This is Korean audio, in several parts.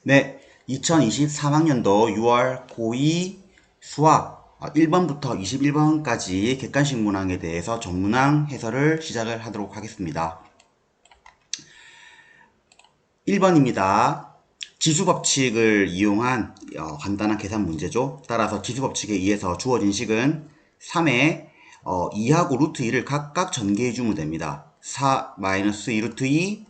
네, 2023학년도 6월 고2 수학 1번부터 21번까지 객관식 문항에 대해서 전문항 해설을 시작을 하도록 하겠습니다. 1번입니다. 지수법칙을 이용한 간단한 계산 문제죠. 따라서 지수법칙에 의해서 주어진 식은 3에 2하고 루트 2를 각각 전개해 주면 됩니다. 4 마이너스 2 루트 2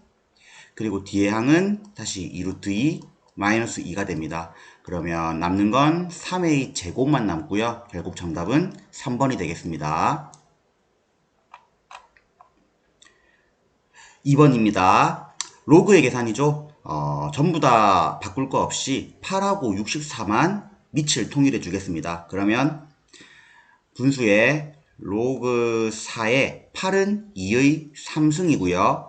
그리고 뒤에 항은 다시 2 루트 2 마이너스 2가 됩니다. 그러면 남는 건 3의 제곱만 남고요. 결국 정답은 3번이 되겠습니다. 2번입니다. 로그의 계산이죠. 전부 다 바꿀 거 없이 8하고 64만 밑을 통일해 주겠습니다. 그러면 분수의 로그 4의 8은 2의 3승이고요.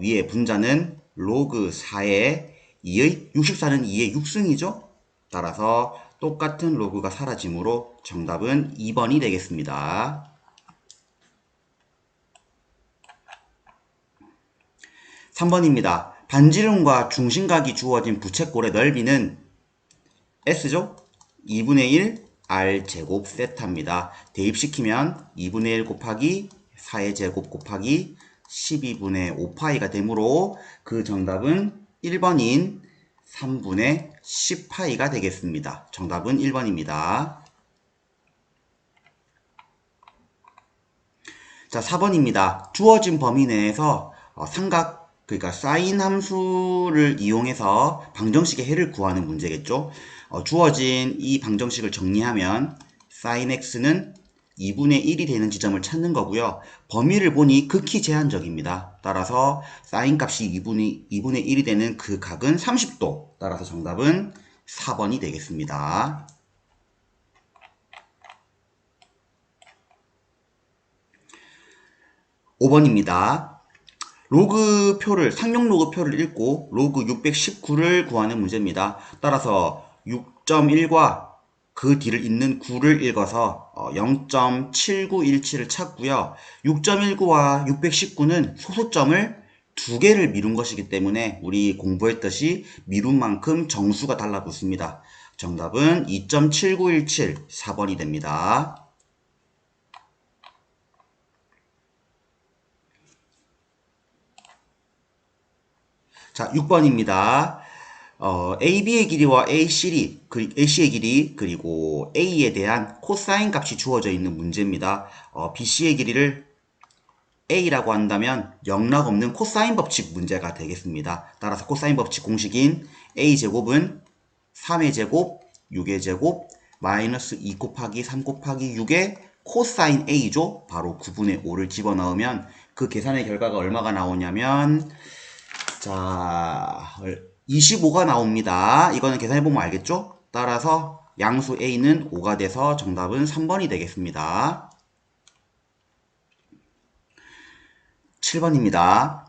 위에 분자는 로그 4의 2의 64는 2의 6승이죠. 따라서 똑같은 로그가 사라지므로 정답은 2번이 되겠습니다. 3번입니다. 반지름과 중심각이 주어진 부채꼴의 넓이는 S죠? 2분의 1 R제곱 세타입니다. 대입시키면 2분의 1 곱하기 4의 제곱 곱하기 12분의 5파이가 되므로 그 정답은 1번인 3분의 10파이가 되겠습니다. 정답은 1번입니다. 자, 4번입니다. 주어진 범위 내에서 삼각, 그러니까 사인 함수를 이용해서 방정식의 해를 구하는 문제겠죠. 주어진 이 방정식을 정리하면 사인 x는 2분의 1이 되는 지점을 찾는 거고요. 범위를 보니 극히 제한적입니다. 따라서 사인 값이 2분의 1이 되는 그 각은 30도. 따라서 정답은 4번이 되겠습니다. 5번입니다. 상용 로그표를 읽고 로그 619를 구하는 문제입니다. 따라서 6.1과 그 뒤를 잇는 9를 읽어서 0.7917을 찾고요. 6.19와 619는 소수점을 두 개를 미룬 것이기 때문에 우리 공부했듯이 미룬 만큼 정수가 달라붙습니다. 정답은 2.7917 4번이 됩니다. 자, 6번입니다. AB의 길이와 AC의 길이, 그리고 A에 대한 코사인 값이 주어져 있는 문제입니다. BC의 길이를 A라고 한다면 영락 없는 코사인 법칙 문제가 되겠습니다. 따라서 코사인 법칙 공식인 A제곱은 3의 제곱, 6의 제곱, 마이너스 2 곱하기 3 곱하기 6의 코사인 A죠. 바로 9분의 5를 집어넣으면 그 계산의 결과가 얼마가 나오냐면 자, 25가 나옵니다. 이거는 계산해보면 알겠죠? 따라서 양수 A는 5가 돼서 정답은 3번이 되겠습니다. 7번입니다.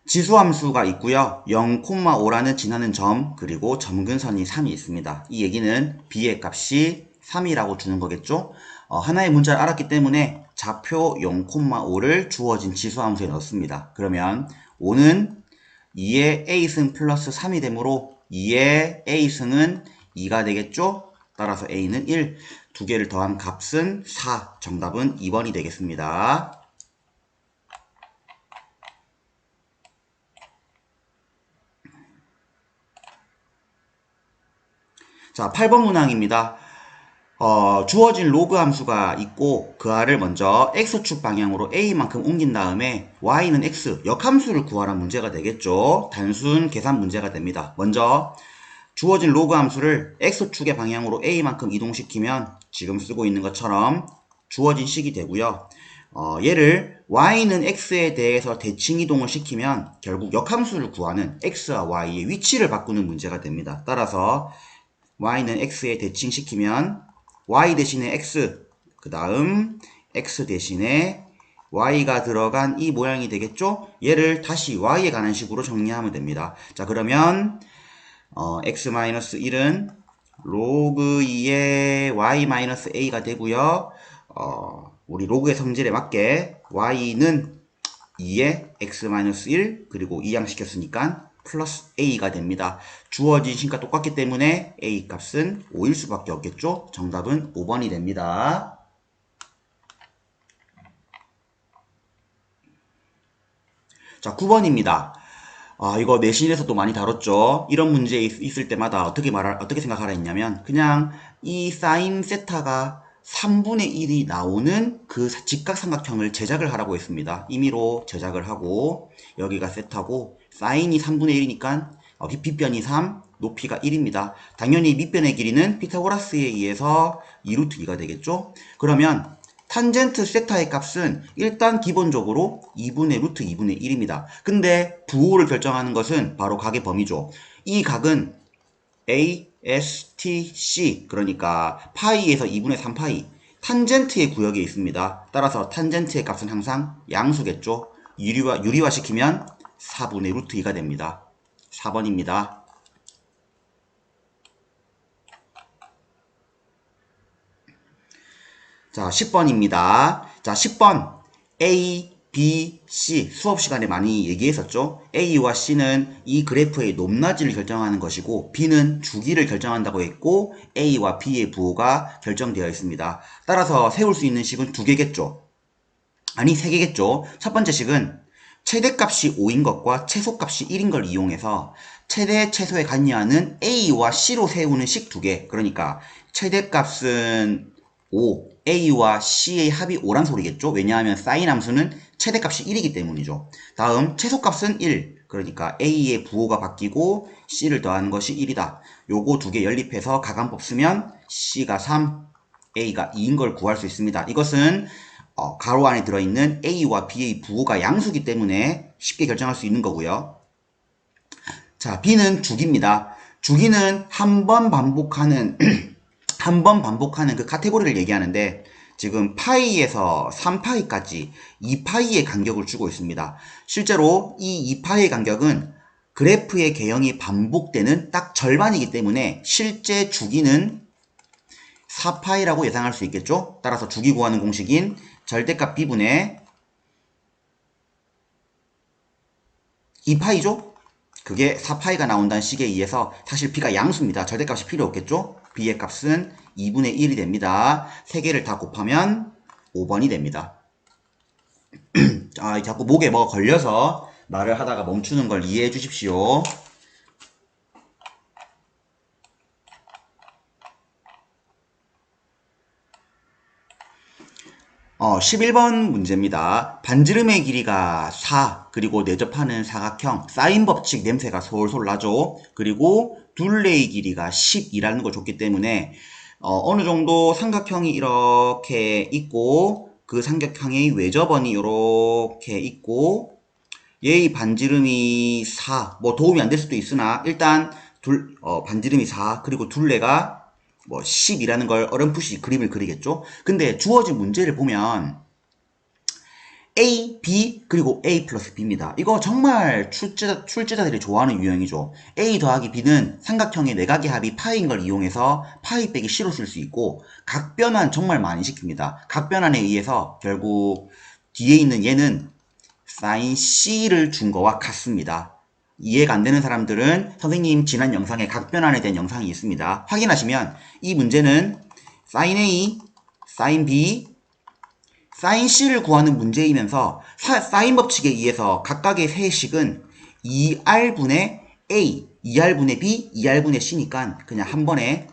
지수함수가 있고요. 0,5라는 지나는 점, 그리고 점근선이 3이 있습니다. 이 얘기는 B의 값이 3이라고 주는 거겠죠? 하나의 문자를 알았기 때문에 좌표 0,5를 주어진 지수함수에 넣습니다. 그러면 5는 2의 A승 플러스 3이 되므로 2의 A승은 2가 되겠죠? 따라서 A는 1, 두 개를 더한 값은 4, 정답은 2번이 되겠습니다. 자, 8번 문항입니다. 주어진 로그 함수가 있고 그 알을 먼저 x축 방향으로 a만큼 옮긴 다음에 y는 x, 역함수를 구하라는 문제가 되겠죠. 단순 계산 문제가 됩니다. 먼저 주어진 로그 함수를 x축의 방향으로 a만큼 이동시키면 지금 쓰고 있는 것처럼 주어진 식이 되고요. 얘를 y는 x에 대해서 대칭 이동을 시키면 결국 역함수를 구하는 x와 y의 위치를 바꾸는 문제가 됩니다. 따라서 y는 x에 대칭시키면 y 대신에 x, 그 다음 x 대신에 y가 들어간 이 모양이 되겠죠? 얘를 다시 y에 관한 식으로 정리하면 됩니다. 자, 그러면 x-1은 로그 2의 y-a가 되고요. 우리 로그의 성질에 맞게 y는 2의 x-1 그리고 이항시켰으니까 플러스 a가 됩니다. 주어진 식과 똑같기 때문에 a 값은 5일 수밖에 없겠죠? 정답은 5번이 됩니다. 자, 9번입니다. 이거 내신에서도 많이 다뤘죠. 이런 문제 있을 때마다 어떻게 생각하라 했냐면, 그냥 이 사인 세타가 3분의 1이 나오는 그 직각삼각형을 제작을 하라고 했습니다. 임의로 제작을 하고, 여기가 세타고, 사인이 3분의 1이니까, 빗변이 3, 높이가 1입니다. 당연히 밑변의 길이는 피타고라스에 의해서 2루트 2가 되겠죠? 그러면, 탄젠트 세타의 값은 일단 기본적으로 2분의 루트 2분의 1입니다. 근데 부호를 결정하는 것은 바로 각의 범위죠. 이 각은 A, S, T, C 그러니까 파이에서 2분의 3파이 탄젠트의 구역에 있습니다. 따라서 탄젠트의 값은 항상 양수겠죠. 유리화시키면 4분의 루트 2가 됩니다. 4번입니다. 자, 10번입니다. 자, 10번. A, B, C. 수업 시간에 많이 얘기했었죠? A와 C는 이 그래프의 높낮이를 결정하는 것이고, B는 주기를 결정한다고 했고, A와 B의 부호가 결정되어 있습니다. 따라서 세울 수 있는 식은 두 개겠죠? 아니, 세 개겠죠? 첫 번째 식은 최대값이 5인 것과 최소값이 1인 걸 이용해서 최대, 최소에 관여하는 A와 C로 세우는 식 두 개. 그러니까 최대값은 5, A와 C의 합이 5란 소리겠죠? 왜냐하면 사인 함수는 최대값이 1이기 때문이죠. 다음 최소값은 1. 그러니까 A의 부호가 바뀌고 C를 더하는 것이 1이다. 요거 두 개 연립해서 가감법 쓰면 C가 3, A가 2인 걸 구할 수 있습니다. 이것은 가로 안에 들어있는 A와 B의 부호가 양수기 때문에 쉽게 결정할 수 있는 거고요. 자, B는 주기입니다. 주기는 한 번 반복하는 한 번 반복하는 그 카테고리를 얘기하는데 지금 파이에서 3파이까지 2파이의 간격을 주고 있습니다. 실제로 이 2파이의 간격은 그래프의 개형이 반복되는 딱 절반이기 때문에 실제 주기는 4파이라고 예상할 수 있겠죠? 따라서 주기 구하는 공식인 절대값 B분의 2파이죠? 그게 4파이가 나온다는 식에 의해서 사실 B가 양수입니다. 절대값이 필요 없겠죠? B의 값은 2분의 1이 됩니다. 3개를 다 곱하면 5번이 됩니다. 자꾸 목에 뭐가 걸려서 말을 하다가 멈추는 걸 이해해 주십시오. 11번 문제입니다. 반지름의 길이가 4, 그리고 내접하는 사각형, 사인 법칙 냄새가 솔솔 나죠? 그리고 둘레의 길이가 10이라는 걸 줬기 때문에 어느 정도 삼각형이 이렇게 있고 그 삼각형의 외접원이 이렇게 있고 얘의 반지름이 4, 뭐 도움이 안 될 수도 있으나 일단 반지름이 4, 그리고 둘레가 뭐 10이라는 걸 어렴풋이 그림을 그리겠죠. 근데 주어진 문제를 보면 A, B, 그리고 A 플러스 B입니다. 이거 정말 출제자들이 좋아하는 유형이죠. A 더하기 B는 삼각형의 내각의 합이 파이인 걸 이용해서 파이 빼기 C로 쓸 수 있고 각변환 정말 많이 시킵니다. 각변환에 의해서 결국 뒤에 있는 얘는 사인 C를 준 거와 같습니다. 이해가 안 되는 사람들은 선생님 지난 영상에 각변환에 대한 영상이 있습니다. 확인하시면 이 문제는 사인 A, 사인 B, 사인 C를 구하는 문제이면서 사인 법칙에 의해서 각각의 세식은 2R분의 A, 2R분의 B, 2R분의 C니까 그냥 한 번에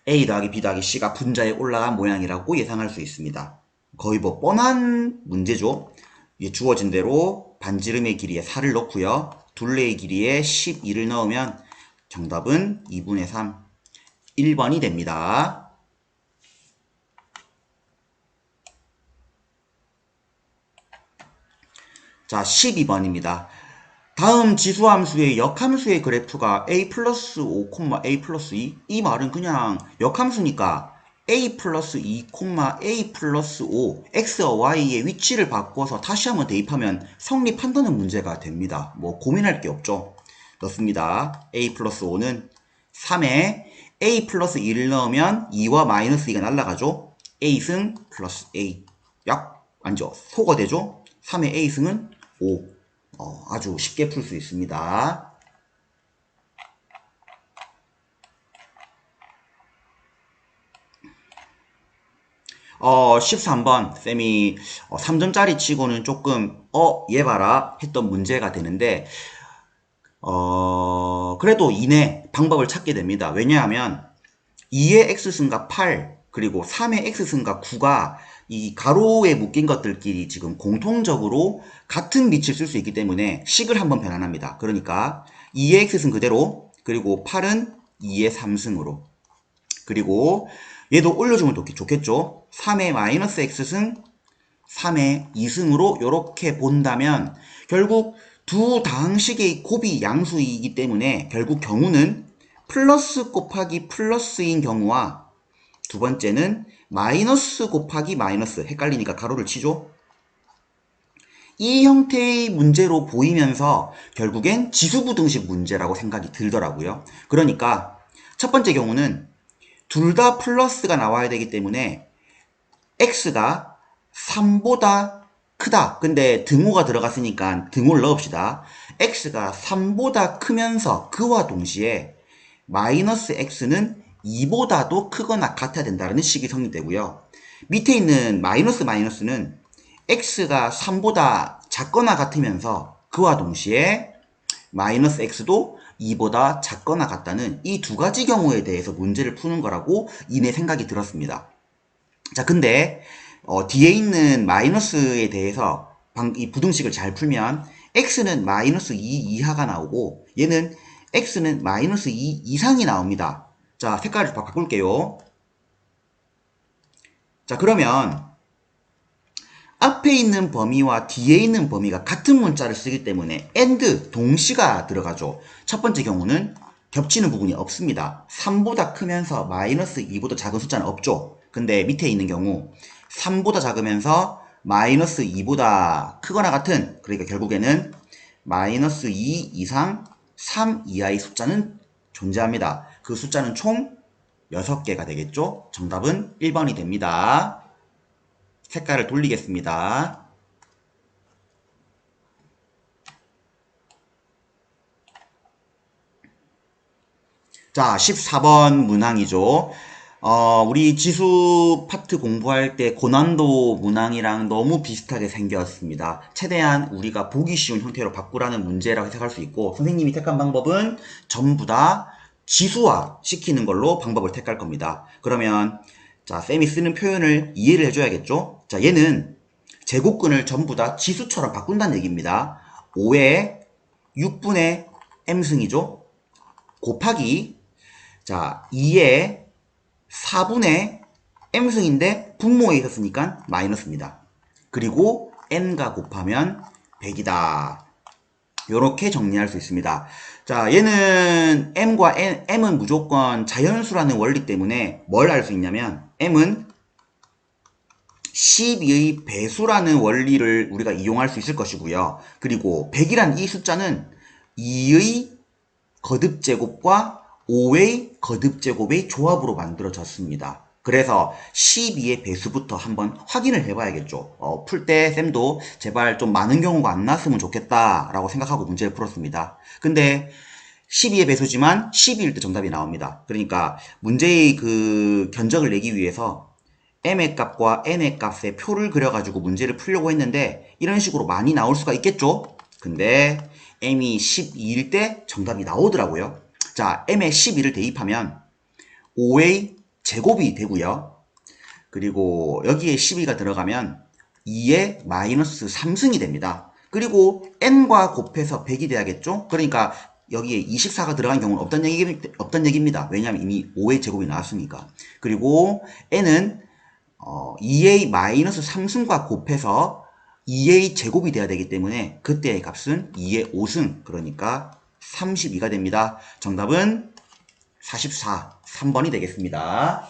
A 더하기 B 더하기 C가 분자에 올라간 모양이라고 예상할 수 있습니다. 거의 뭐 뻔한 문제죠. 주어진 대로 반지름의 길이에 4를 넣고요. 둘레의 길이에 12를 넣으면 정답은 2분의 3, 1번이 됩니다. 자, 12번입니다. 다음 지수함수의 역함수의 그래프가 a 플러스 5, a 플러스 2. 이 말은 그냥 역함수니까 a 플러스 2, a 플러스 5, x와 y의 위치를 바꿔서 다시 한번 대입하면 성립한다는 문제가 됩니다. 뭐 고민할 게 없죠. 넣습니다. a 플러스 5는 3에 a 플러스 2를 넣으면 2와 마이너스 2가 날라가죠. a승 플러스 a. 아니죠. 소가 되죠. 3의 a승은 5. 아주 쉽게 풀 수 있습니다. 13번 쌤이 3점짜리 치고는 조금 얘 봐라 했던 문제가 되는데 그래도 이내 방법을 찾게 됩니다. 왜냐하면 2의 x승과 8 그리고 3의 x승과 9가 이 가로에 묶인 것들끼리 지금 공통적으로 같은 밑을 쓸 수 있기 때문에 식을 한번 변환합니다. 그러니까 2의 x승 그대로 그리고 8은 2의 3승으로 그리고 얘도 올려주면 좋겠죠. 3의 마이너스 x승 3의 2승으로 이렇게 본다면 결국 두 다항식의 곱이 양수이기 때문에 결국 경우는 플러스 곱하기 플러스인 경우와 두 번째는 마이너스 곱하기 마이너스 헷갈리니까 가로를 치죠. 이 형태의 문제로 보이면서 결국엔 지수부등식 문제라고 생각이 들더라고요. 그러니까 첫 번째 경우는 둘 다 플러스가 나와야 되기 때문에 x가 3보다 크다. 근데 등호가 들어갔으니까 등호를 넣읍시다. x가 3보다 크면서 그와 동시에 마이너스 x는 2보다도 크거나 같아야 된다는 식이 성립되고요. 밑에 있는 마이너스는 x가 3보다 작거나 같으면서 그와 동시에 마이너스 x도 2보다 작거나 같다는 이 두 가지 경우에 대해서 문제를 푸는 거라고 이내 생각이 들었습니다. 자, 근데 뒤에 있는 마이너스에 대해서 이 부등식을 잘 풀면 x는 마이너스 2 이하가 나오고 얘는 x는 마이너스 2 이상이 나옵니다. 자, 색깔을 바꿀게요. 자, 그러면 앞에 있는 범위와 뒤에 있는 범위가 같은 문자를 쓰기 때문에 and 동시가 들어가죠. 첫 번째 경우는 겹치는 부분이 없습니다. 3보다 크면서 마이너스 2보다 작은 숫자는 없죠. 근데 밑에 있는 경우 3보다 작으면서 마이너스 2보다 크거나 같은, 그러니까 결국에는 마이너스 2 이상 3 이하의 숫자는 존재합니다. 그 숫자는 총 6개가 되겠죠. 정답은 1번이 됩니다. 색깔을 돌리겠습니다. 자, 14번 문항이죠. 우리 지수 파트 공부할 때 고난도 문항이랑 너무 비슷하게 생겼습니다. 최대한 우리가 보기 쉬운 형태로 바꾸라는 문제라고 해석할 수 있고, 선생님이 택한 방법은 전부 다 지수화 시키는 걸로 방법을 택할 겁니다. 그러면 자, 쌤이 쓰는 표현을 이해를 해줘야겠죠? 자, 얘는 제곱근을 전부 다 지수처럼 바꾼다는 얘기입니다. 5의 6분의 m승이죠? 곱하기 자 2의 4분의 m승인데 분모에 있었으니까 마이너스입니다. 그리고 n과 곱하면 100이다. 이렇게 정리할 수 있습니다. 자, 얘는 m과 m은 무조건 자연수라는 원리 때문에 뭘 알 수 있냐면 m은 12의 배수라는 원리를 우리가 이용할 수 있을 것이고요. 그리고 100이란 이 숫자는 2의 거듭제곱과 5의 거듭제곱의 조합으로 만들어졌습니다. 그래서 12의 배수부터 한번 확인을 해봐야겠죠. 풀 때 쌤도 제발 좀 많은 경우가 안 났으면 좋겠다라고 생각하고 문제를 풀었습니다. 근데 12의 배수지만 12일 때 정답이 나옵니다. 그러니까 문제의 그 견적을 내기 위해서 m의 값과 n의 값의 표를 그려가지고 문제를 풀려고 했는데 이런 식으로 많이 나올 수가 있겠죠? 근데 m이 12일 때 정답이 나오더라고요. 자, m에 12를 대입하면 5의 제곱이 되고요. 그리고 여기에 12가 들어가면 2의 마이너스 3승이 됩니다. 그리고 n과 곱해서 100이 돼야겠죠? 그러니까 여기에 24가 들어간 경우는 없단 얘기입니다. 왜냐하면 이미 5의 제곱이 나왔으니까. 그리고 n은 2의 마이너스 3승과 곱해서 2의 제곱이 돼야 되기 때문에 그때의 값은 2의 5승, 그러니까 32가 됩니다. 정답은 44, 3번이 되겠습니다.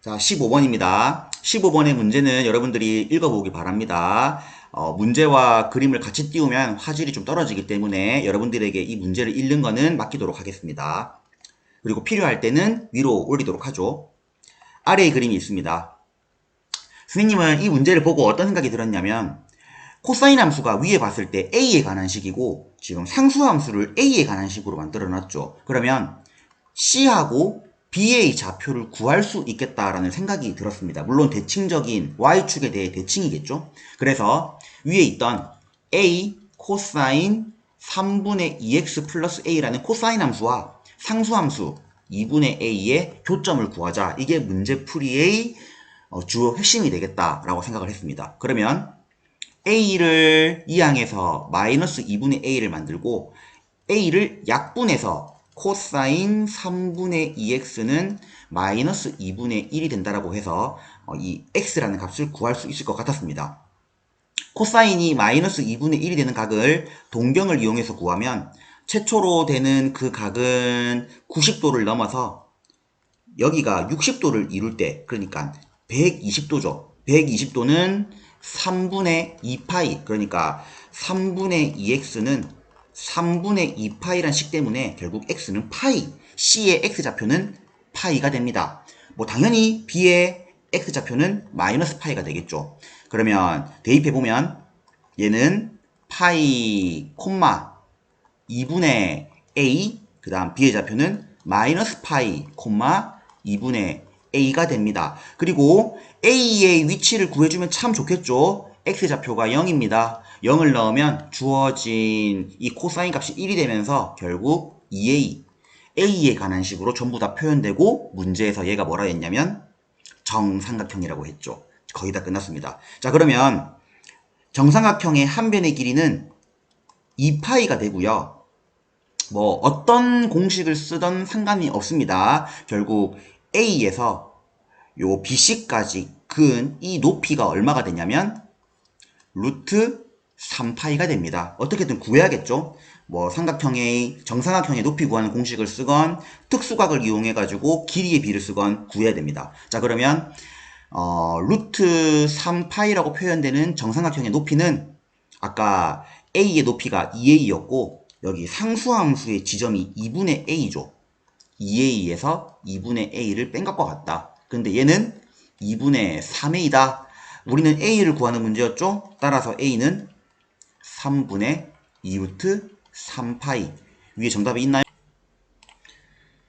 자, 15번입니다. 15번의 문제는 여러분들이 읽어보기 바랍니다. 문제와 그림을 같이 띄우면 화질이 좀 떨어지기 때문에 여러분들에게 이 문제를 읽는 거는 맡기도록 하겠습니다. 그리고 필요할 때는 위로 올리도록 하죠. 아래의 그림이 있습니다. 선생님은 이 문제를 보고 어떤 생각이 들었냐면 코사인 함수가 위에 봤을 때 a에 관한 식이고 지금 상수 함수를 a에 관한 식으로 만들어 놨죠. 그러면 c하고 b의 좌표를 구할 수 있겠다라는 생각이 들었습니다. 물론 대칭적인 y축에 대해 대칭이겠죠. 그래서 위에 있던 a 코사인 3분의 2x 플러스 a라는 코사인 함수와 상수함수 2분의 a의 교점을 구하자. 이게 문제풀이의 주요 핵심이 되겠다라고 생각을 했습니다. 그러면 a를 이항에서 마이너스 2분의 a를 만들고 a를 약분해서 코사인 3분의 2x는 마이너스 2분의 1이 된다라고 해서 이 x라는 값을 구할 수 있을 것 같았습니다. 코사인이 마이너스 2분의 1이 되는 각을 동경을 이용해서 구하면 최초로 되는 그 각은 90도를 넘어서 여기가 60도를 이룰 때, 그러니까 120도죠. 120도는 3분의 2파이, 그러니까 3분의 2x는 3분의 2파이란 식 때문에 결국 x는 파이, c의 x좌표는 파이가 됩니다. 뭐 당연히 b의 x좌표는 마이너스 파이가 되겠죠. 그러면 대입해보면 얘는 파이, 콤마 2분의 a, 그 다음 b의 좌표는 마이너스 파이, 콤마 2분의 a가 됩니다. 그리고 a의 위치를 구해주면 참 좋겠죠. x좌표가 0입니다. 0을 넣으면 주어진 이 코사인 값이 1이 되면서 결국 2a, a에 관한 식으로 전부 다 표현되고 문제에서 얘가 뭐라 했냐면 정삼각형이라고 했죠. 거의 다 끝났습니다. 자, 그러면 정삼각형의 한 변의 길이는 2파이가 되고요. 뭐 어떤 공식을 쓰던 상관이 없습니다. 결국 A에서 요 BC까지 그은 이 높이가 얼마가 되냐면 루트 3파이가 됩니다. 어떻게든 구해야겠죠. 뭐 삼각형의 정삼각형의 높이 구하는 공식을 쓰건 특수각을 이용해 가지고 길이의 비를 쓰건 구해야 됩니다. 자, 그러면 루트 3파이라고 표현되는 정삼각형의 높이는 아까 A의 높이가 2A였고 여기 상수함수의 지점이 2분의 A죠. 2A에서 2분의 A를 뺀 것과 같다. 근데 얘는 2분의 3A다. 우리는 A를 구하는 문제였죠. 따라서 A는 3분의 2루트 3파이. 위에 정답이 있나요?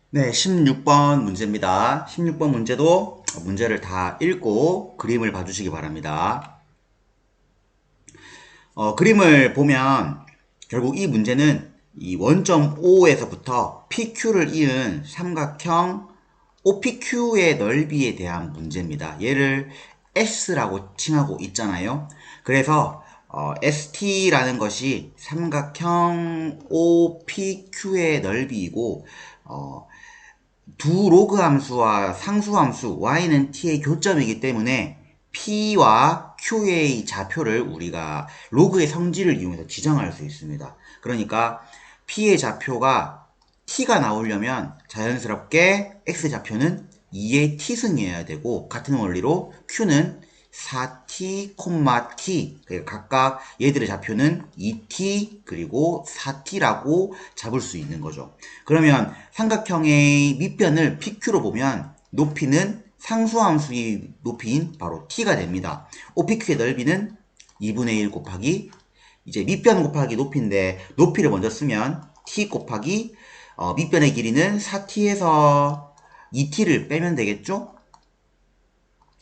네, 16번 문제입니다. 16번 문제도 문제를 다 읽고 그림을 봐주시기 바랍니다. 그림을 보면 결국 이 문제는 이 원점 O에서부터 PQ를 이은 삼각형 OPQ의 넓이에 대한 문제입니다. 얘를 S라고 칭하고 있잖아요. 그래서 ST라는 것이 삼각형 OPQ의 넓이이고 두 로그 함수와 상수 함수 y는 t의 교점이기 때문에 p와 q의 좌표를 우리가 로그의 성질을 이용해서 지정할 수 있습니다. 그러니까 p의 좌표가 t가 나오려면 자연스럽게 x좌표는 2의 t승이어야 되고 같은 원리로 q는 4t, t 그러니까 각각 얘들의 좌표는 2t 그리고 4t라고 잡을 수 있는 거죠. 그러면 삼각형의 밑변을 PQ로 보면 높이는 상수함수의 높이인 바로 t가 됩니다. OPQ의 넓이는 2분의 1 곱하기 이제 밑변 곱하기 높이인데 높이를 먼저 쓰면 t 곱하기 밑변의 길이는 4t에서 2t를 빼면 되겠죠?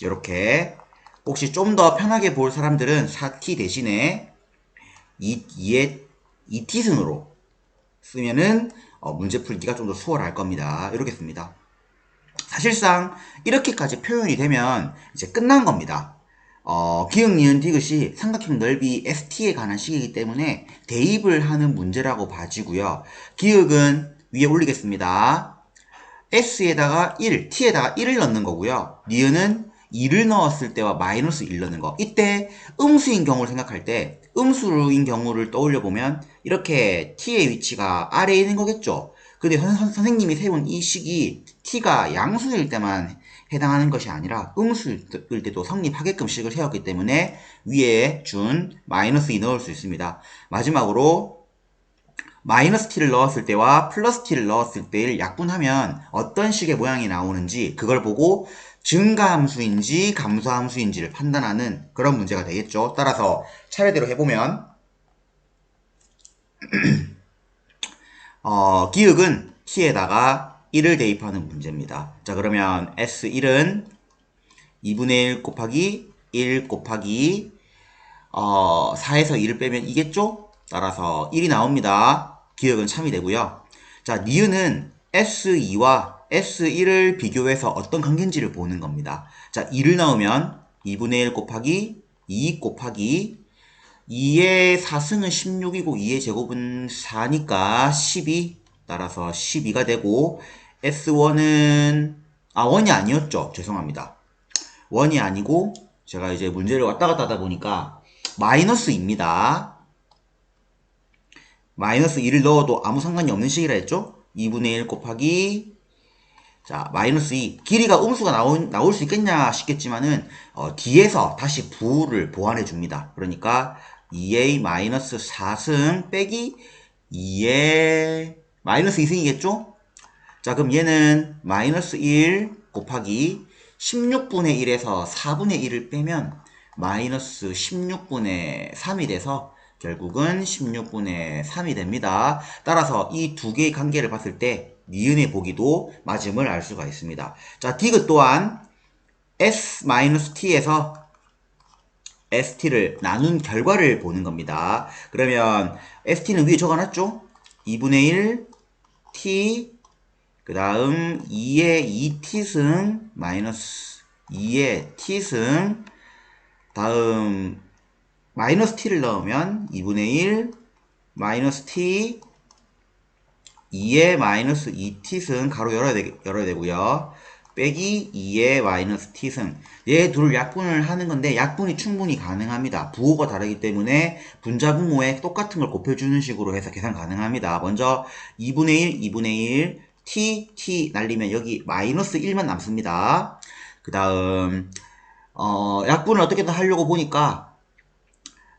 이렇게 혹시 좀 더 편하게 볼 사람들은 4t 대신에 2t승으로 쓰면은 문제 풀기가 좀 더 수월할 겁니다. 이렇게 씁니다. 사실상 이렇게까지 표현이 되면 이제 끝난 겁니다. 기역, 니은, 디귿이 삼각형 넓이 ST에 관한 식이기 때문에 대입을 하는 문제라고 봐지고요. 기역은 위에 올리겠습니다. S에다가 1, T에다가 1을 넣는 거고요. 니은은 2를 넣었을 때와 마이너스 1 넣는 거. 이때 음수인 경우를 생각할 때 음수인 경우를 떠올려 보면 이렇게 t의 위치가 아래에 있는 거겠죠. 근데 선생님이 세운 이 식이 t가 양수일 때만 해당하는 것이 아니라 음수일 때도 성립하게끔 식을 세웠기 때문에 위에 준 마이너스 2 넣을 수 있습니다. 마지막으로 마이너스 t를 넣었을 때와 플러스 t를 넣었을 때를 약분하면 어떤 식의 모양이 나오는지 그걸 보고 증가함수인지 감소함수인지를 판단하는 그런 문제가 되겠죠. 따라서 차례대로 해보면 기역은 t에다가 1을 대입하는 문제입니다. 자, 그러면 S1은 2분의 1 곱하기 1 곱하기 4에서 2를 빼면 이겠죠? 따라서 1이 나옵니다. 기억은 참이 되고요. 자, 니은은 S2와 S1을 비교해서 어떤 관계인지를 보는 겁니다. 자, 2를 넣으면 2분의 1 곱하기 2 곱하기 2의 4승은 16이고 2의 제곱은 4니까 12, 따라서 12가 되고, S1은 원이 아니었죠. 죄송합니다. 원이 아니고 제가 이제 문제를 왔다 갔다 하다 보니까 마이너스입니다. 마이너스 2를 넣어도 아무 상관이 없는 식이라 했죠? 2분의 1 곱하기 자 마이너스 2 길이가 음수가 나올 수 있겠냐 싶겠지만은 뒤에서 다시 부호를 보완해 줍니다. 그러니까 2a 마이너스 4승 빼기 2의 마이너스 2승이겠죠? 자 그럼 얘는 마이너스 1 곱하기 16분의 1에서 4분의 1을 빼면 마이너스 16분의 3이 돼서 결국은 16분의 3이 됩니다. 따라서 이 두 개의 관계를 봤을 때 니은의 보기도 맞음을 알 수가 있습니다. 자, 디귿 또한 s-t에서 st를 나눈 결과를 보는 겁니다. 그러면 st는 위에 적어놨죠? 2분의 1 t 그 다음 2의 2t승 마이너스 2의 t승 다음 마이너스 t를 넣으면 2분의 1 마이너스 t 2의 마이너스 2t승 가로 열어야 되고요. 빼기 2의 마이너스 t승 얘 둘을 약분을 하는 건데 약분이 충분히 가능합니다. 부호가 다르기 때문에 분자분모에 똑같은 걸 곱해주는 식으로 해서 계산 가능합니다. 먼저 2분의 1, 2분의 1 t 날리면 여기 마이너스 1만 남습니다. 그 다음 약분을 어떻게든 하려고 보니까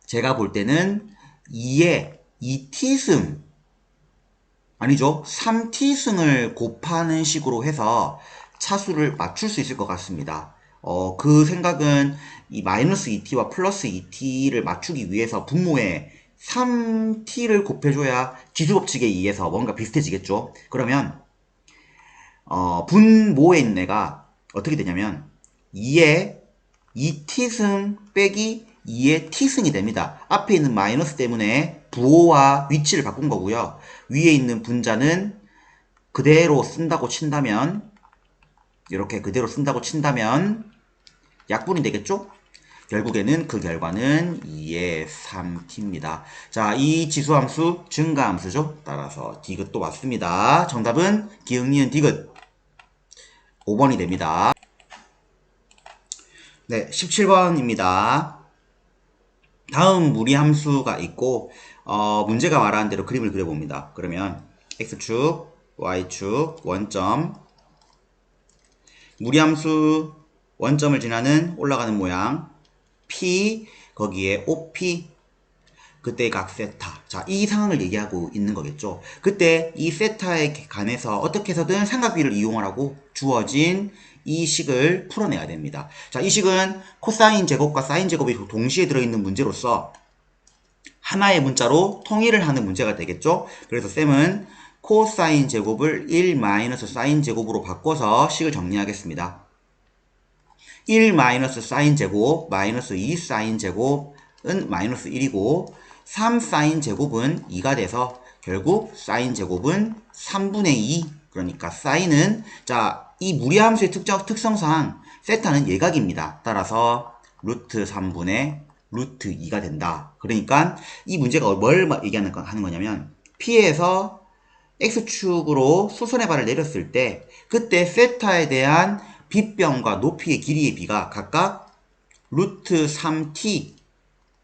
제가 볼 때는 2의 2t승 아니죠 3t승을 곱하는 식으로 해서 차수를 맞출 수 있을 것 같습니다. 그 생각은 이 마이너스 2t와 플러스 2t를 맞추기 위해서 분모에 3t를 곱해줘야 지수법칙에 의해서 뭔가 비슷해지겠죠. 그러면 분모에 있는 애가 어떻게 되냐면 2의 2t승 빼기 2의 t승이 됩니다. 앞에 있는 마이너스 때문에 부호와 위치를 바꾼 거고요. 위에 있는 분자는 그대로 쓴다고 친다면 이렇게 그대로 쓴다고 친다면 약분이 되겠죠? 결국에는 그 결과는 2의 3t입니다. 자, 이 지수함수 증가함수죠. 따라서 디귿도 맞습니다. 정답은 기역, 니은, 디귿 5번이 됩니다. 네, 17번입니다. 다음 무리함수가 있고 문제가 말하는 대로 그림을 그려봅니다. 그러면 x축, y축, 원점 무리함수 원점을 지나는 올라가는 모양 P 거기에 OP 그때 각 세타 자, 이 상황을 얘기하고 있는 거겠죠. 그때 이 세타에 관해서 어떻게 해서든 삼각비를 이용하라고 주어진 이 식을 풀어내야 됩니다. 자, 이 식은 코사인 제곱과 사인 제곱이 동시에 들어있는 문제로서 하나의 문자로 통일을 하는 문제가 되겠죠. 그래서 쌤은 코사인 제곱을 1 마이너스 사인 제곱으로 바꿔서 식을 정리하겠습니다. 1 마이너스 사인 제곱 마이너스 2 사인 제곱은 마이너스 1이고 3 사인 제곱은 2가 돼서 결국 사인 제곱은 3분의 2 그러니까 사인은 자, 이 무리함수의 특성상 세타는 예각입니다. 따라서 루트 3분의 루트 2가 된다. 그러니까 이 문제가 뭘 얘기하는 하는 거냐면 P에서 X축으로 수선의 발을 내렸을 때 그때 세타에 대한 빗변과 높이의 길이의 비가 각각 루트 3t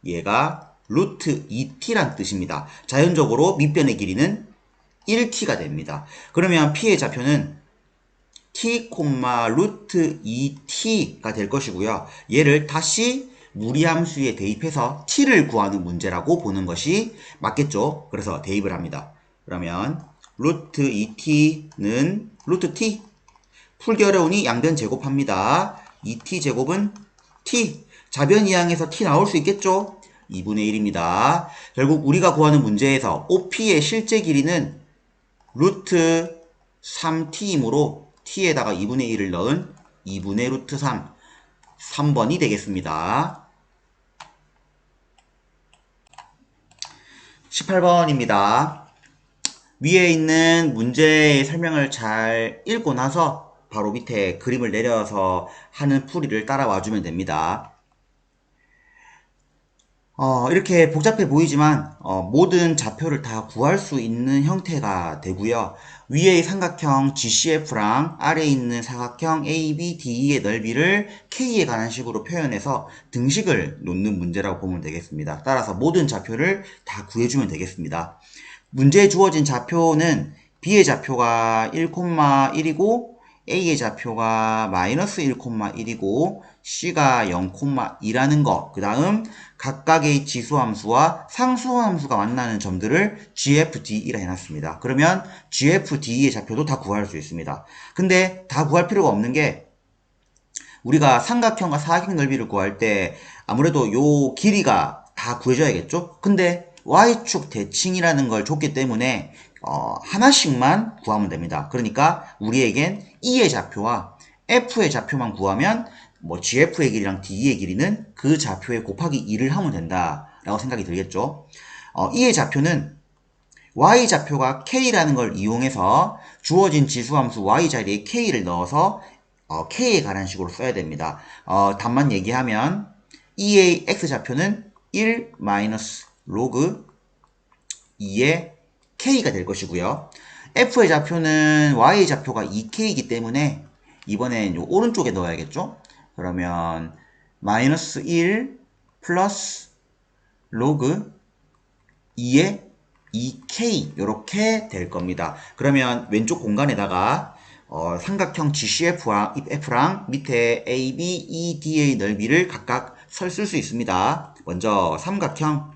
얘가 루트 2t란 뜻입니다. 자연적으로 밑변의 길이는 1t가 됩니다. 그러면 P의 좌표는 t, 루트 2t가 될 것이고요. 얘를 다시 무리함수에 대입해서 t를 구하는 문제라고 보는 것이 맞겠죠. 그래서 대입을 합니다. 그러면 루트 2t는 루트 t 풀기 어려우니 양변 제곱합니다. 2t 제곱은 t 좌변 이항에서 t 나올 수 있겠죠. 2분의 1입니다. 결국 우리가 구하는 문제에서 OP의 실제 길이는 루트 3t이므로 t에다가 2분의 1을 넣은 2분의 루트 3, 3번이 되겠습니다. 18번입니다. 위에 있는 문제의 설명을 잘 읽고 나서 바로 밑에 그림을 내려서 하는 풀이를 따라와 주면 됩니다. 이렇게 복잡해 보이지만 모든 좌표를 다 구할 수 있는 형태가 되고요. 위의 삼각형 GCF랑 아래에 있는 사각형 ABDE의 넓이를 K에 관한 식으로 표현해서 등식을 놓는 문제라고 보면 되겠습니다. 따라서 모든 좌표를 다 구해주면 되겠습니다. 문제에 주어진 좌표는 B의 좌표가 1,1이고 A의 좌표가 마이너스 1,1이고 C가 0,2라는 거, 그 다음 각각의 지수함수와 상수함수가 만나는 점들을 GFDE라 해놨습니다. 그러면 GFDE의 좌표도 다 구할 수 있습니다. 근데 다 구할 필요가 없는 게 우리가 삼각형과 사각형 넓이를 구할 때 아무래도 요 길이가 다 구해져야겠죠? 근데 Y축 대칭이라는 걸 줬기 때문에 하나씩만 구하면 됩니다. 그러니까 우리에겐 E의 좌표와 F의 좌표만 구하면 뭐 GF의 길이랑 DE의 길이는 그 좌표에 곱하기 2를 하면 된다라고 생각이 들겠죠. E의 좌표는 Y 좌표가 K라는 걸 이용해서 주어진 지수함수 Y 자리에 K를 넣어서 K에 관한 식으로 써야 됩니다. 답만 얘기하면 E의 X 좌표는 1 마이너스 로그 2의 K가 될 것이고요. F의 좌표는 Y의 좌표가 2K이기 때문에 이번엔 요 오른쪽에 넣어야겠죠? 그러면 마이너스 1 플러스 로그 2의 2K 이렇게 될 겁니다. 그러면 왼쪽 공간에다가 삼각형 GCF랑 밑에 ABED의 넓이를 각각 쓸 수 있습니다. 먼저 삼각형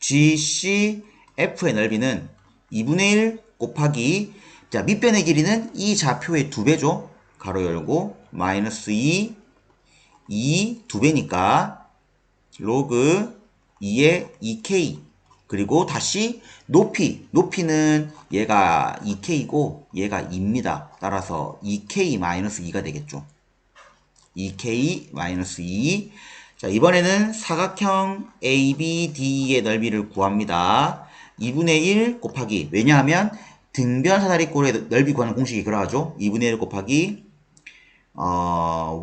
GCF의 넓이는 2분의 1 곱하기 자 밑변의 길이는 이 좌표의 2배죠. 가로 열고 마이너스 2 2배니까 로그 2의 2K 그리고 다시 높이는 얘가 2K고 얘가 2입니다. 따라서 2K-2가 되겠죠. 2K-2. 자, 이번에는 사각형 ABD의 넓이를 구합니다. 2분의 1 곱하기 왜냐하면 등변 사다리꼴의 넓이 구하는 공식이 그러하죠. 2분의 1 곱하기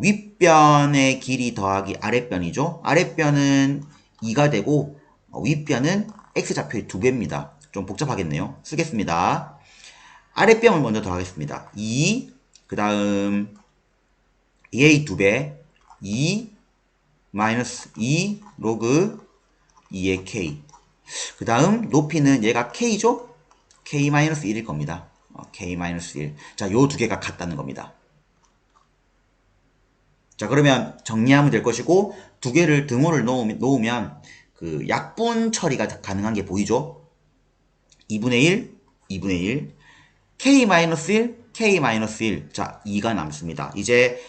윗변의 길이 더하기 아랫변이죠. 아랫변은 2가 되고 윗변은 X좌표의 2배입니다. 좀 복잡하겠네요. 쓰겠습니다. 아랫변을 먼저 더하겠습니다. 2, 그 다음 2의 2배, 2, 마이너스 2 로그 2의 K. 그 다음 높이는 얘가 K죠? K-1일 겁니다. K-1. 자, 요 두 개가 같다는 겁니다. 자, 그러면 정리하면 될 것이고 두 개를 등호를 놓으면 그 약분 처리가 가능한 게 보이죠? 2분의 1, 2분의 1, K-1, K-1. 자, 2가 남습니다. 이제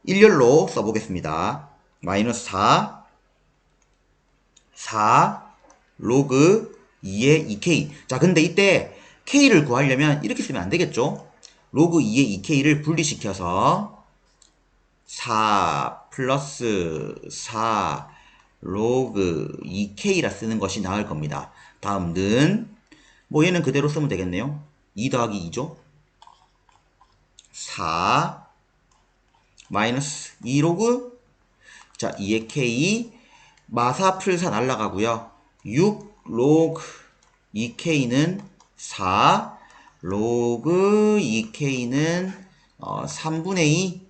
일렬로 써보겠습니다. 마이너스 4 로그 2의 2K. 자, 근데 이때 K를 구하려면 이렇게 쓰면 안 되겠죠? 로그 2의 2K를 분리시켜서 4 플러스 4 로그 2K라 쓰는 것이 나을 겁니다. 다음 는 뭐 얘는 그대로 쓰면 되겠네요. 2 더하기 2죠. 4 마이너스 2 로그 자 2의 K 마사 풀사 날라가고요. 6 로그 2K는 4 로그 2K는 3분의 2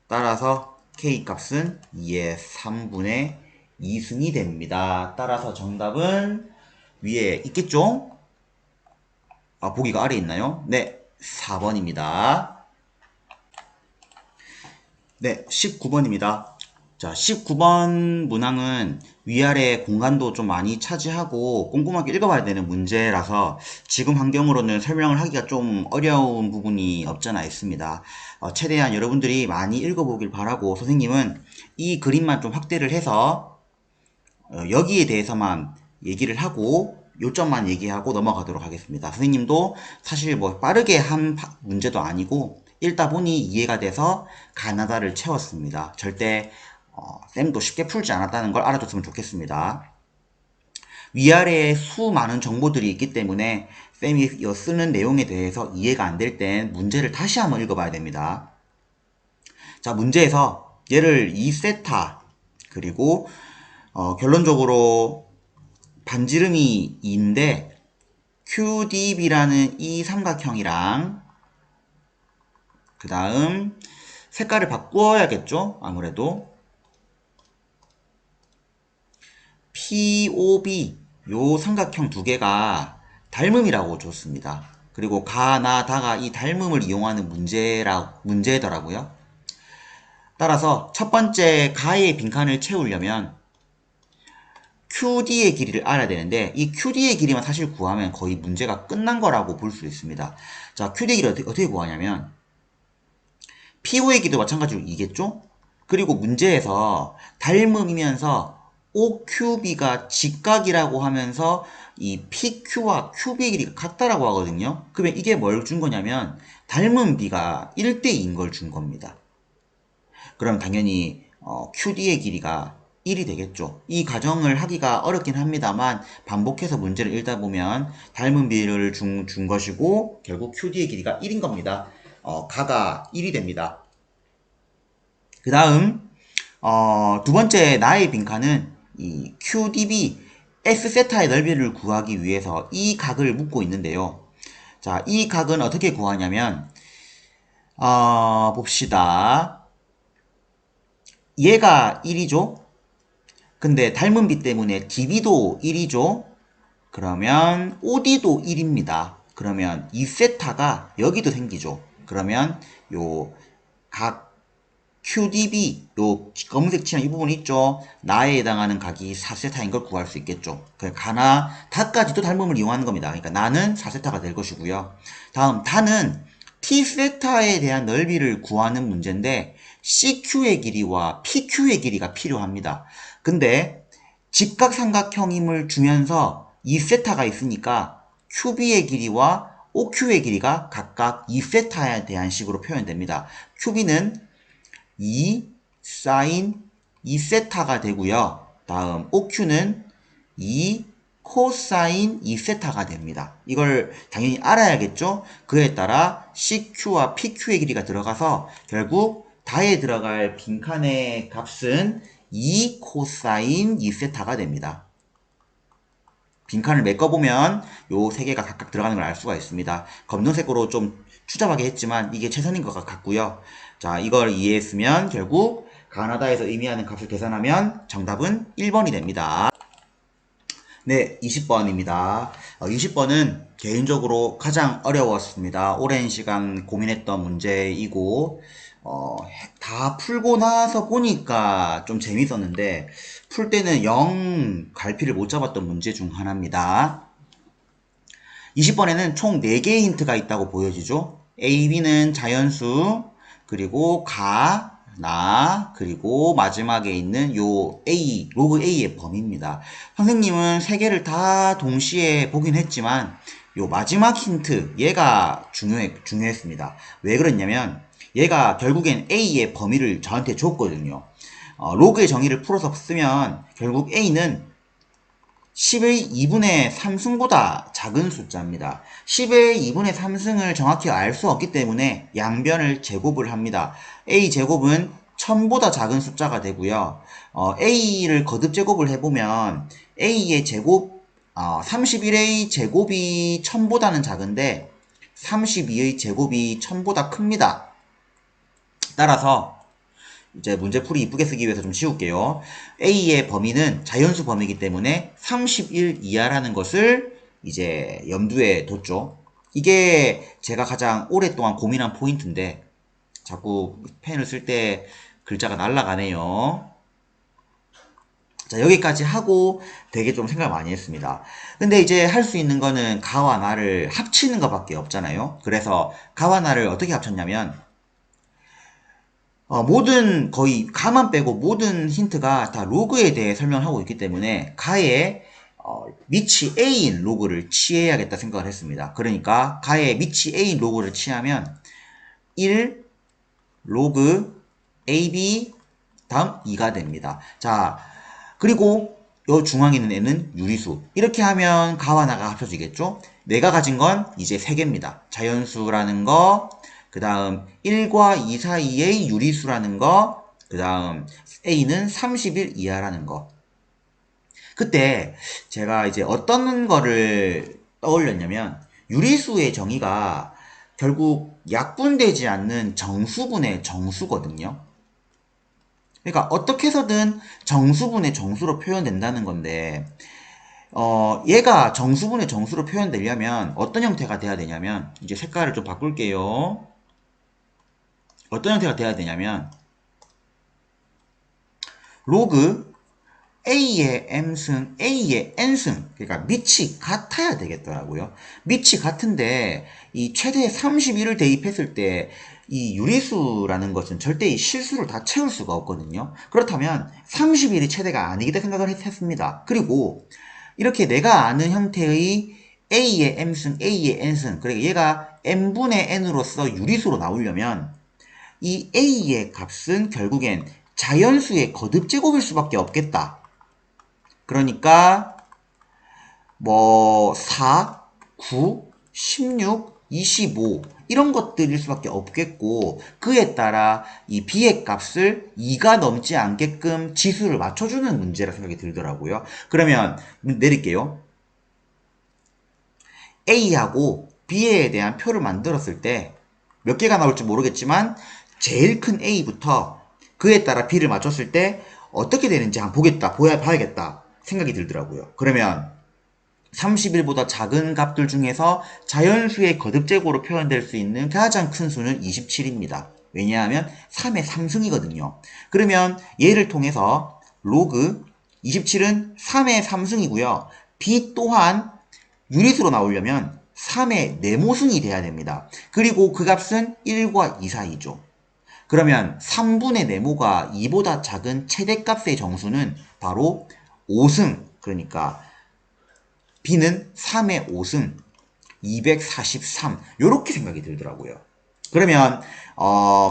따라서 K 값은 2의 3분의 2승이 됩니다. 따라서 정답은 위에 있겠죠? 보기가 아래에 있나요? 네, 4번입니다. 네, 19번입니다. 자, 19번 문항은 위아래 공간도 좀 많이 차지하고 꼼꼼하게 읽어봐야 되는 문제라서 지금 환경으로는 설명을 하기가 좀 어려운 부분이 없잖아 있습니다. 최대한 여러분들이 많이 읽어보길 바라고 선생님은 이 그림만 좀 확대를 해서 여기에 대해서만 얘기를 하고 요점만 얘기하고 넘어가도록 하겠습니다. 선생님도 사실 뭐 빠르게 한 문제도 아니고 읽다 보니 이해가 돼서 가나다를 채웠습니다. 절대 쌤도 쉽게 풀지 않았다는 걸 알아줬으면 좋겠습니다. 위아래에 수많은 정보들이 있기 때문에 쌤이 쓰는 내용에 대해서 이해가 안 될 땐 문제를 다시 한번 읽어봐야 됩니다. 자, 문제에서 얘를 2세타 그리고 결론적으로 반지름이 2인데 QDB라는 이 삼각형이랑 그 다음 색깔을 바꾸어야겠죠? 아무래도 POB 요 삼각형 두 개가 닮음이라고 줬습니다. 그리고 가, 나, 다가 이 닮음을 이용하는 문제더라고요. 따라서 첫 번째 가의 빈칸을 채우려면 QD의 길이를 알아야 되는데 이 QD의 길이만 사실 구하면 거의 문제가 끝난 거라고 볼 수 있습니다. 자, QD의 길이를 어떻게 구하냐면 PO의 길이도 마찬가지로 2겠죠? 그리고 문제에서 닮음이면서 OQB가 직각이라고 하면서 이 PQ와 QB의 길이가 같다라고 하거든요. 그러면 이게 뭘 준 거냐면 닮은 B가 1대2인 걸 준 겁니다. 그럼 당연히 QD의 길이가 1이 되겠죠. 이 가정을 하기가 어렵긴 합니다만 반복해서 문제를 읽다 보면 닮은 비를 준 것이고 결국 QD의 길이가 1인 겁니다. 가가 1이 됩니다. 그 다음 두 번째 나의 빈칸은 이 QDB S세타의 넓이를 구하기 위해서 이 각을 묻고 있는데요. 자, 이 각은 어떻게 구하냐면 봅시다. 얘가 1이죠. 근데 닮은 비 때문에 DB도 1이죠. 그러면 OD도 1입니다. 그러면 2세타가 여기도 생기죠. 그러면 요 각 QDB 요 검은색 칠한 이 부분 있죠. 나에 해당하는 각이 4세타인 걸 구할 수 있겠죠. 가나 다까지도 닮음을 이용하는 겁니다. 그러니까 나는 4세타가 될 것이고요. 다음 다는 T세타에 대한 넓이를 구하는 문제인데 CQ의 길이와 PQ의 길이가 필요합니다. 근데 직각삼각형임을 주면서 2세타가 있으니까 QB의 길이와 OQ의 길이가 각각 2세타에 대한 식으로 표현됩니다. QB는 2 사인 2세타가 되고요. 다음 OQ는 2 코사인 2세타가 됩니다. 이걸 당연히 알아야겠죠? 그에 따라 CQ와 PQ의 길이가 들어가서 결국 다에 들어갈 빈칸의 값은 2 코사인 2세타가 됩니다. 빈칸을 메꿔보면 요 세 개가 각각 들어가는 걸 알 수가 있습니다. 검정색으로 좀 추잡하게 했지만 이게 최선인 것 같고요. 자, 이걸 이해했으면 결국 가나다에서 의미하는 값을 계산하면 정답은 1번이 됩니다. 네, 20번입니다. 20번은 개인적으로 가장 어려웠습니다. 오랜 시간 고민했던 문제이고 다 풀고 나서 보니까 좀 재밌었는데 풀 때는 영 갈피를 못 잡았던 문제 중 하나입니다. 20번에는 총 4개의 힌트가 있다고 보여지죠. A, B는 자연수, 그리고 가, 나, 그리고 마지막에 있는 요 A, 로그 A의 범위입니다. 선생님은 3개를 다 동시에 보긴 했지만 요 마지막 힌트, 얘가 중요했습니다. 왜 그랬냐면 얘가 결국엔 A의 범위를 저한테 줬거든요. 로그의 정의를 풀어서 쓰면 결국 A는 10의 2분의 3승보다 작은 숫자입니다. 10의 2분의 3승을 정확히 알 수 없기 때문에 양변을 제곱을 합니다. a제곱은 1000보다 작은 숫자가 되고요. a를 거듭 제곱을 해보면 a의 제곱 31의 제곱이 1000보다는 작은데 32의 제곱이 1000보다 큽니다. 따라서 이제 문제풀이 이쁘게 쓰기 위해서 좀 지울게요. A의 범위는 자연수 범위이기 때문에 31 이하라는 것을 이제 염두에 뒀죠. 이게 제가 가장 오랫동안 고민한 포인트인데 자꾸 펜을 쓸 때 글자가 날아가네요. 자, 여기까지 하고 되게 좀 생각 많이 했습니다. 근데 이제 할 수 있는 거는 가와 나를 합치는 것밖에 없잖아요. 그래서 가와 나를 어떻게 합쳤냐면 거의 가만 빼고 모든 힌트가 다 로그에 대해 설명을 하고 있기 때문에 가의 밑이 A인 로그를 취해야겠다 생각을 했습니다. 그러니까 가에 밑이 A인 로그를 취하면 1 로그 AB 다음 2가 됩니다. 자, 그리고 요 중앙에 있는 애는 유리수. 이렇게 하면 가와 나가 합쳐지겠죠? 내가 가진 건 이제 3개입니다. 자연수라는 거, 그 다음 1과 2 사이의 유리수라는 거, 그 다음 A는 30일 이하라는 거. 그때 제가 이제 어떤 거를 떠올렸냐면 유리수의 정의가 결국 약분되지 않는 정수분의 정수거든요. 그러니까 어떻게 해서든 정수분의 정수로 표현된다는 건데 얘가 정수분의 정수로 표현되려면 어떤 형태가 돼야 되냐면 이제 색깔을 좀 바꿀게요. 어떤 형태가 돼야 되냐면 로그 A의 M승, A의 N승, 그러니까 밑이 같아야 되겠더라고요. 밑이 같은데 이 최대 31을 대입했을 때 이 유리수라는 것은 절대 이 실수를 다 채울 수가 없거든요. 그렇다면 31이 최대가 아니겠다 생각을 했습니다. 그리고 이렇게 내가 아는 형태의 A의 M승, A의 N승, 그러니까 얘가 N분의 N으로서 유리수로 나오려면 이 A의 값은 결국엔 자연수의 거듭 제곱일 수밖에 없겠다. 그러니까 뭐 4, 9, 16, 25 이런 것들일 수밖에 없겠고 그에 따라 이 b의 값을 2가 넘지 않게끔 지수를 맞춰주는 문제라 생각이 들더라고요. 그러면 내릴게요. A하고 B에 대한 표를 만들었을 때 몇 개가 나올지 모르겠지만 제일 큰 A부터 그에 따라 B를 맞췄을 때 어떻게 되는지 한번 봐야겠다 생각이 들더라고요. 그러면 30일보다 작은 값들 중에서 자연수의 거듭제곱으로 표현될 수 있는 가장 큰 수는 27입니다. 왜냐하면 3의 3승이거든요. 그러면 얘를 통해서 로그 27은 3의 3승이고요. B 또한 유리수로 나오려면 3의 네모승이 돼야 됩니다. 그리고 그 값은 1과 2 사이죠. 그러면 3분의 네모가 2보다 작은 최대값의 정수는 바로 5승, 그러니까 B는 3의 5승 243 이렇게 생각이 들더라고요. 그러면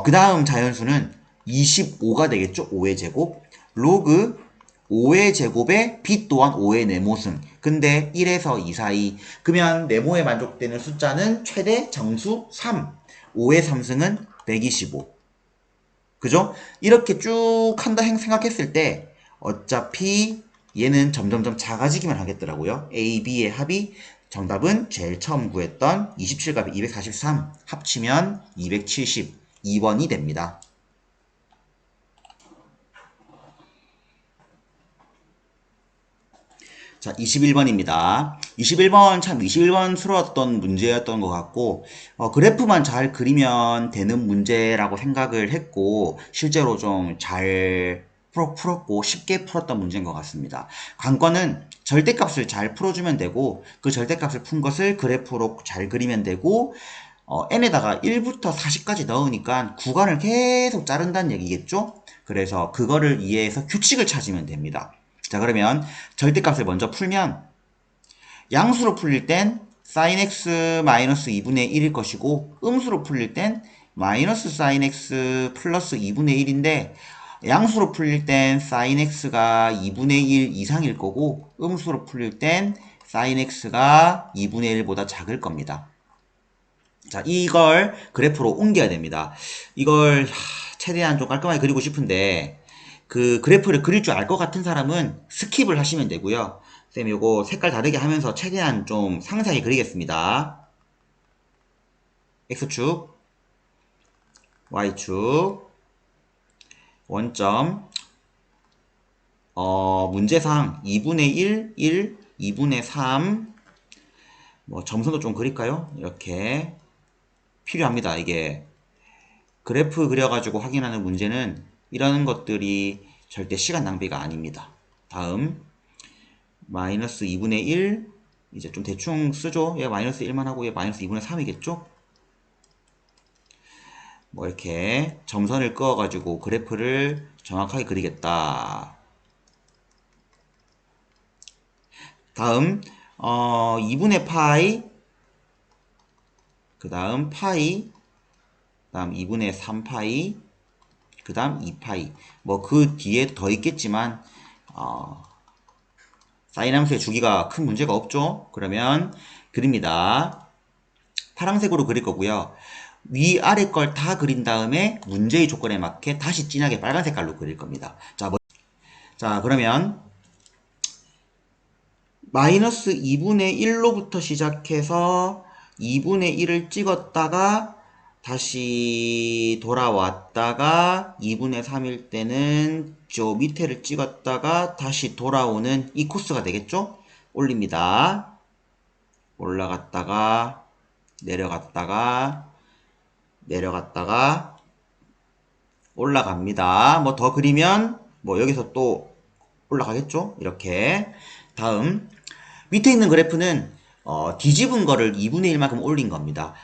그 다음 자연수는 25가 되겠죠. 5의 제곱 로그 5의 제곱에 B 또한 5의 네모승 근데 1에서 2 사이 그러면 네모에 만족되는 숫자는 최대 정수 3 5의 3승은 125 그죠? 이렇게 쭉 한다 생각했을 때 어차피 얘는 점점점 작아지기만 하겠더라고요. A, B의 합이 정답은 제일 처음 구했던 27과 243 합치면 272번이 됩니다. 자, 21번입니다. 21번 참 21번스러웠던 문제였던 것 같고 그래프만 잘 그리면 되는 문제라고 생각을 했고 실제로 좀 잘 풀었고 쉽게 풀었던 문제인 것 같습니다. 관건은 절대값을 잘 풀어주면 되고 그 절대값을 푼 것을 그래프로 잘 그리면 되고 n에다가 1부터 40까지 넣으니까 구간을 계속 자른다는 얘기겠죠? 그래서 그거를 이해해서 규칙을 찾으면 됩니다. 자, 그러면 절대값을 먼저 풀면 양수로 풀릴 땐 sin x 마이너스 2분의 1일 것이고 음수로 풀릴 땐 마이너스 sin x 플러스 2분의 1인데 양수로 풀릴 땐 sin x가 2분의 1 이상일 거고 음수로 풀릴 땐 sin x가 2분의 1보다 작을 겁니다. 자, 이걸 그래프로 옮겨야 됩니다. 이걸 최대한 좀 깔끔하게 그리고 싶은데 그 그래프를 그릴 줄 알 것 같은 사람은 스킵을 하시면 되고요. 쌤 요거 색깔 다르게 하면서 최대한 좀 상세하게 그리겠습니다. X축, Y축, 원점, 문제상 2분의 1, 1, 2분의 3, 뭐 점선도 좀 그릴까요? 이렇게 필요합니다. 이게 그래프 그려가지고 확인하는 문제는 이런 것들이 절대 시간 낭비가 아닙니다. 다음 마이너스 2분의 1 이제 좀 대충 쓰죠. 얘 마이너스 1만 하고 얘 마이너스 2분의 3이겠죠. 뭐 이렇게 점선을 그어가지고 그래프를 정확하게 그리겠다. 다음 2분의 파이, 그 다음 파이, 그 다음 2분의 3파이, 그 다음 2파이. 뭐 그 뒤에 더 있겠지만 사인 함수의 주기가 큰 문제가 없죠. 그러면 그립니다. 파란색으로 그릴 거고요. 위아래 걸 다 그린 다음에 문제의 조건에 맞게 다시 진하게 빨간 색깔로 그릴 겁니다. 자 그러면 마이너스 2분의 1로부터 시작해서 2분의 1을 찍었다가 다시 돌아왔다가 2분의 3일 때는 저 밑에를 찍었다가 다시 돌아오는 이 코스가 되겠죠? 올립니다. 올라갔다가 내려갔다가 내려갔다가 올라갑니다. 뭐 더 그리면 뭐 여기서 또 올라가겠죠? 이렇게. 다음 밑에 있는 그래프는 뒤집은 거를 2분의 1만큼 올린 겁니다.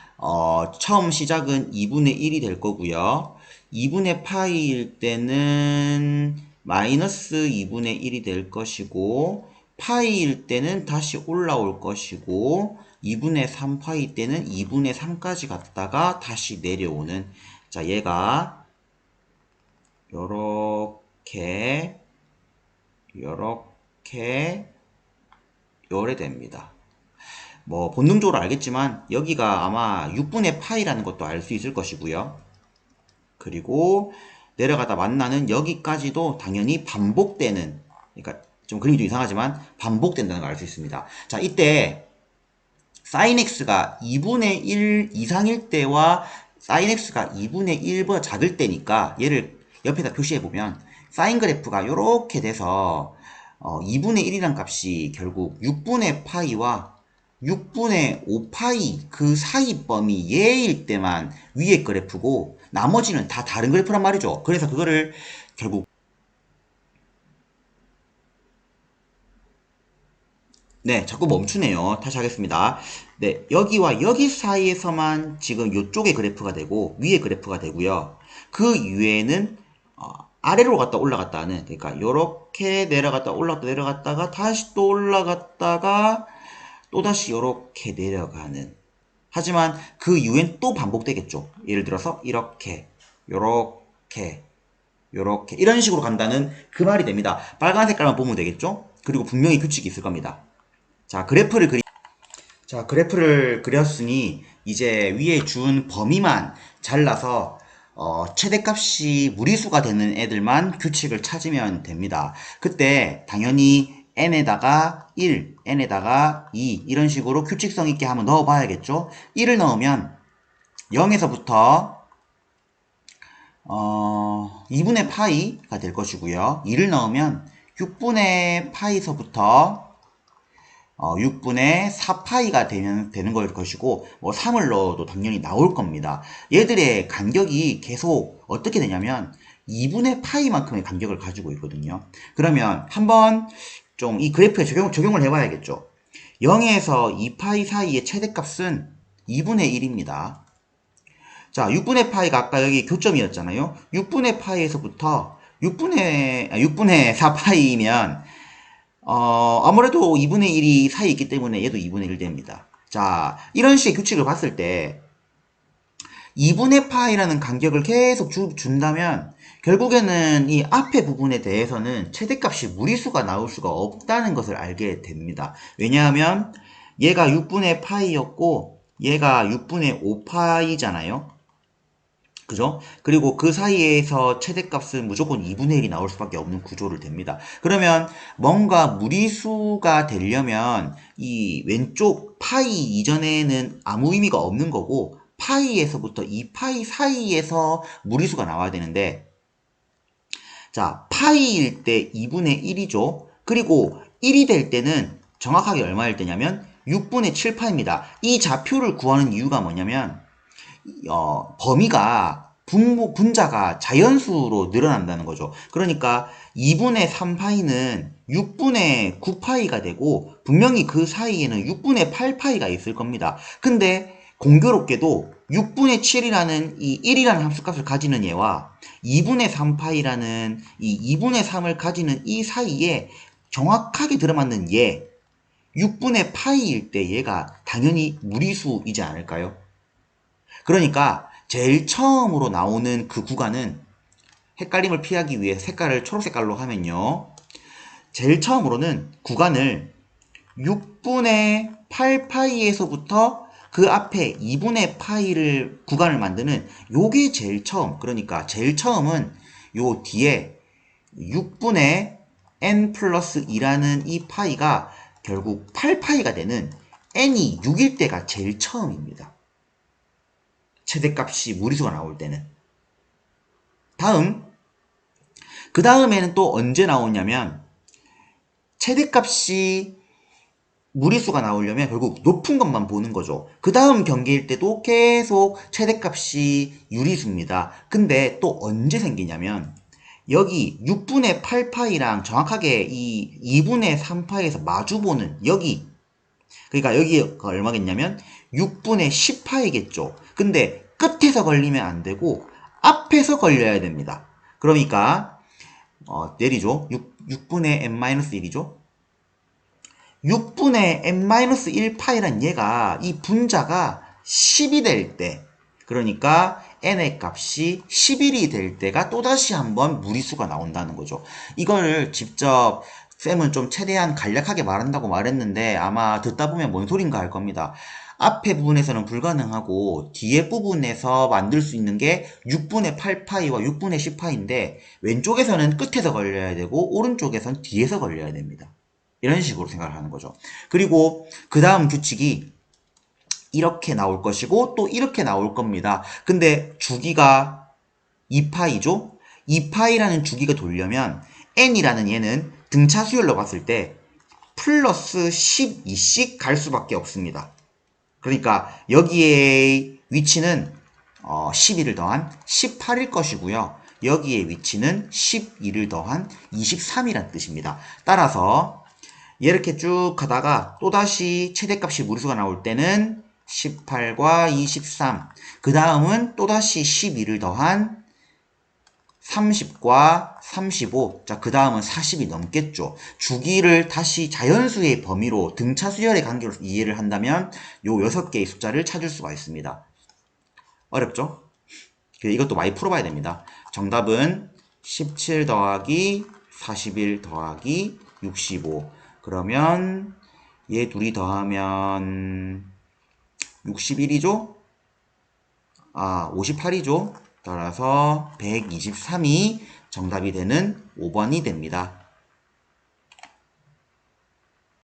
처음 시작은 2분의 1이 될 거고요. 2분의 파이일 때는 마이너스 2분의 1이 될 것이고 파이일 때는 다시 올라올 것이고 2분의 3파이 때는 2분의 3까지 갔다가 다시 내려오는 자 얘가 요렇게 요래 됩니다. 뭐 본능적으로 알겠지만 여기가 아마 6분의 파이라는 것도 알 수 있을 것이고요. 그리고 내려가다 만나는 여기까지도 당연히 반복되는, 그러니까 좀 그림이 좀 이상하지만 반복된다는 걸 알 수 있습니다. 자, 이때 sin x가 2분의 1 이상일 때와 sin x가 2분의 1보다 작을 때니까 얘를 옆에다 표시해보면 사인 그래프가 이렇게 돼서 2분의 1이란 값이 결국 6분의 파이와 6분의 5파이 그 사이 범위 얘일 때만 위의 그래프고 나머지는 다 다른 그래프란 말이죠. 그래서 그거를 결국 네, 자꾸 멈추네요. 다시 하겠습니다. 네, 여기와 여기 사이에서만 지금 이쪽의 그래프가 되고 위의 그래프가 되고요. 그 이외에는 아래로 갔다 올라갔다 하는, 그러니까 요렇게 내려갔다 올라갔다 내려갔다가 다시 또 올라갔다가 또다시 요렇게 내려가는. 하지만 그 이후엔 또 반복되겠죠. 예를 들어서 이렇게 요렇게 요렇게 이런 식으로 간다는 그 말이 됩니다. 빨간 색깔만 보면 되겠죠. 그리고 분명히 규칙이 있을 겁니다. 자, 그래프를 그렸으니 이제 위에 준 범위만 잘라서 최대값이 무리수가 되는 애들만 규칙을 찾으면 됩니다. 그때 당연히 n에다가 1, n에다가 2 이런 식으로 규칙성 있게 한번 넣어 봐야겠죠. 1을 넣으면 0에서부터 2분의 파이가 될 것이고요. 2를 넣으면 6분의 파이서부터 6분의 4파이가 되는 걸 것이고 뭐 3을 넣어도 당연히 나올 겁니다. 얘들의 간격이 계속 어떻게 되냐면 2분의 파이만큼의 간격을 가지고 있거든요. 그러면 한번 좀 이 그래프에 적용을 해봐야겠죠. 0에서 2파이 사이의 최대값은 2분의 1입니다. 자, 6분의 파이가 아까 여기 교점이었잖아요. 6분의 파이에서부터 6분의 4파이면 아무래도 2분의 1이 사이에 있기 때문에 얘도 2분의 1 됩니다. 자, 이런 식의 규칙을 봤을 때 2분의 파이라는 간격을 계속 준다면 결국에는 이 앞에 부분에 대해서는 최대값이 무리수가 나올 수가 없다는 것을 알게 됩니다. 왜냐하면 얘가 6분의 파이였고 얘가 6분의 5파이잖아요. 그죠? 그리고 그 사이에서 최대값은 무조건 2분의 1이 나올 수밖에 없는 구조를 됩니다. 그러면 뭔가 무리수가 되려면 이 왼쪽 파이 이전에는 아무 의미가 없는 거고 파이에서부터 2파이 사이에서 무리수가 나와야 되는데 자, 파이일 때 2분의 1이죠. 그리고 1이 될 때는 정확하게 얼마일 때냐면 6분의 7파입니다. 이 좌표를 구하는 이유가 뭐냐면 범위가 분자가 자연수로 늘어난다는 거죠. 그러니까 2분의 3파이는 6분의 9파이가 되고 분명히 그 사이에는 6분의 8파이가 있을 겁니다. 근데 공교롭게도 6분의 7이라는 이 1이라는 함수값을 가지는 얘와 2분의 3파이라는 이 2분의 3을 가지는 이 사이에 정확하게 들어맞는 얘 6분의 파이일 때 얘가 당연히 무리수이지 않을까요? 그러니까 제일 처음으로 나오는 그 구간은 헷갈림을 피하기 위해 색깔을 초록색깔로 하면요. 제일 처음으로는 구간을 6분의 8파이에서부터 그 앞에 2분의 파이를 구간을 만드는 요게 제일 처음. 그러니까 제일 처음은 요 뒤에 6분의 n 플러스 2라는 이 파이가 결국 8파이가 되는 n이 6일 때가 제일 처음입니다. 최대값이 무리수가 나올 때는. 그 다음에는 또 언제 나오냐면 최대값이 무리수가 나오려면 결국 높은 것만 보는 거죠. 그 다음 경기일 때도 계속 최대값이 유리수입니다. 근데 또 언제 생기냐면 여기 6분의 8파이랑 정확하게 이 2분의 3파이에서 마주보는 여기, 그러니까 여기가 얼마겠냐면 6분의 10파이겠죠. 근데 끝에서 걸리면 안 되고 앞에서 걸려야 됩니다. 그러니까 내리죠. 6분의 n-1이죠. 6분의 n-1파이란 얘가 이 분자가 10이 될 때, 그러니까 n의 값이 11이 될 때가 또다시 한번 무리수가 나온다는 거죠. 이걸 직접 쌤은 좀 최대한 간략하게 말한다고 말했는데 아마 듣다 보면 뭔 소린가 할 겁니다. 앞에 부분에서는 불가능하고 뒤에 부분에서 만들 수 있는 게 6분의 8파이와 6분의 10파이인데 왼쪽에서는 끝에서 걸려야 되고 오른쪽에서는 뒤에서 걸려야 됩니다. 이런 식으로 생각을 하는 거죠. 그리고 그 다음 규칙이 이렇게 나올 것이고 또 이렇게 나올 겁니다. 근데 주기가 2파이죠? 2파이라는 주기가 돌려면 n이라는 얘는 등차 수열로 봤을 때 플러스 12씩 갈 수밖에 없습니다. 그러니까 여기에 위치는 12를 더한 18일 것이고요. 여기에 위치는 12를 더한 23이란 뜻입니다. 따라서 이렇게 쭉 가다가 또다시 최대값이 무리수가 나올 때는 18과 23, 그 다음은 또다시 12를 더한 30과 35, 자, 그 다음은 40이 넘겠죠. 주기를 다시 자연수의 범위로 등차 수열의 관계로 이해를 한다면 요 6개의 숫자를 찾을 수가 있습니다. 어렵죠? 이것도 많이 풀어봐야 됩니다. 정답은 17 더하기 41 더하기 65. 그러면 얘 둘이 더하면 61이죠? 58이죠? 따라서 123이 정답이 되는 5번이 됩니다.